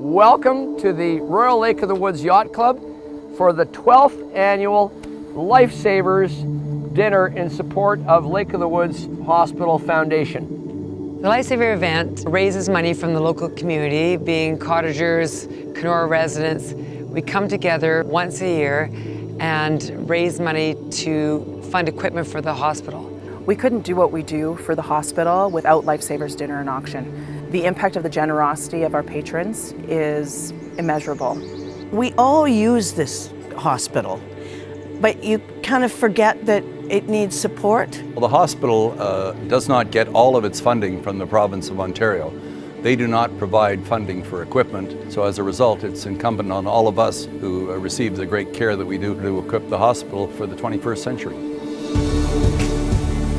Welcome to the Royal Lake of the Woods Yacht Club for the 12th annual Lifesavers dinner in support of Lake of the Woods Hospital Foundation. The Lifesaver event raises money from the local community, being cottagers, Kenora residents. We come together once a year and raise money to fund equipment for the hospital. We couldn't do what we do for the hospital without Lifesavers Dinner and Auction. The impact of the generosity of our patrons is immeasurable. We all use this hospital, but you kind of forget that it needs support. Well, the hospital does not get all of its funding from the province of Ontario. They do not provide funding for equipment, so as a result it's incumbent on all of us who receive the great care that we do to equip the hospital for the 21st century.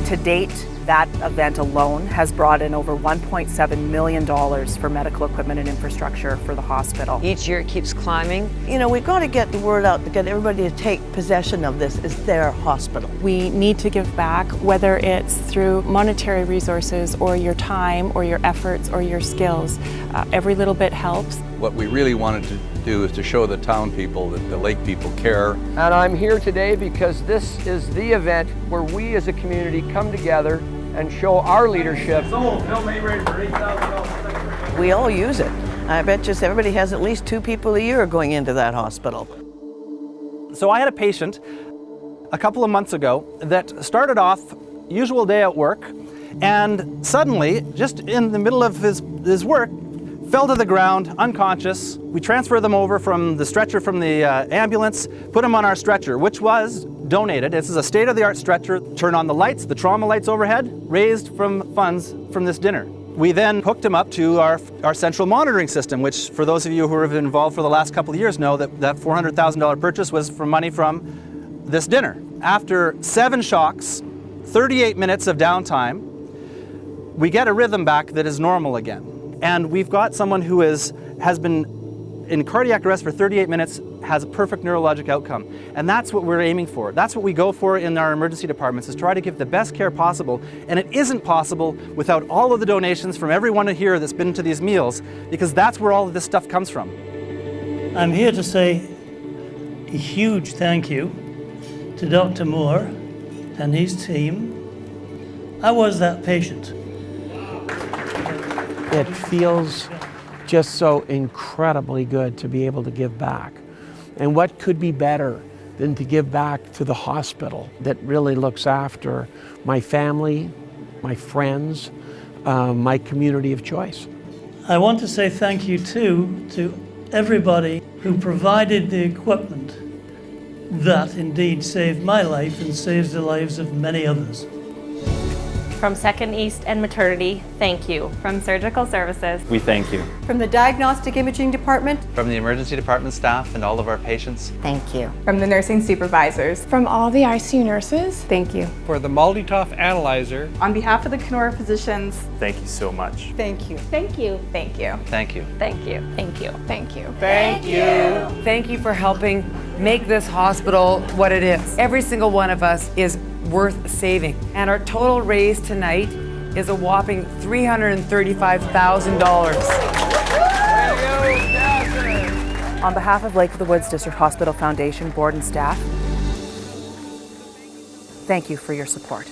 To date, that event alone has brought in over $1.7 million for medical equipment and infrastructure for the hospital. Each year it keeps climbing. You know, we've got to get the word out to get everybody to take possession of this as their hospital. We need to give back, whether it's through monetary resources or your time or your efforts or your skills. Every little bit helps. What we really wanted to do is to show the town people that the lake people care. And I'm here today because this is the event where we as a community come together and show our leadership. We all use it. I bet just everybody has at least 2 people a year going into that hospital. So I had a patient a couple of months ago that started off usual day at work and suddenly, just in the middle of his work, fell to the ground, unconscious. We transferred them over from the stretcher from the ambulance, put him on our stretcher, which was donated. This is a state-of-the-art stretcher. Turn on the lights, the trauma lights overhead, raised from funds from this dinner. We then hooked him up to our central monitoring system, which for those of you who have been involved for the last couple of years know that $400,000 purchase was from money from this dinner. After 7 shocks, 38 minutes of downtime, we get a rhythm back that is normal again. And we've got someone who has been in cardiac arrest for 38 minutes, has a perfect neurologic outcome. And that's what we're aiming for. That's what we go for in our emergency departments, is try to give the best care possible. And it isn't possible without all of the donations from everyone here that's been to these meals, because that's where all of this stuff comes from. I'm here to say a huge thank you to Dr. Moore and his team. I was that patient. It feels just so incredibly good to be able to give back. And what could be better than to give back to the hospital that really looks after my family, my friends, my community of choice. I want to say thank you too to everybody who provided the equipment that indeed saved my life and saves the lives of many others. From Second East and Maternity, thank you. From Surgical Services, we thank you. From the Diagnostic Imaging Department, from the Emergency Department staff and all of our patients, thank you. From the Nursing Supervisors, from all the ICU nurses, thank you. For the Multitoff Analyzer, on behalf of the Kenora physicians, thank you so much. Thank you. Thank you. Thank you. Thank you. Thank you. Thank you. Thank you. Thank you. Thank you for helping make this hospital what it is. Every single one of us is worth saving. And our total raise tonight is a whopping $335,000. On behalf of Lake of the Woods District Hospital Foundation Board and staff, thank you for your support.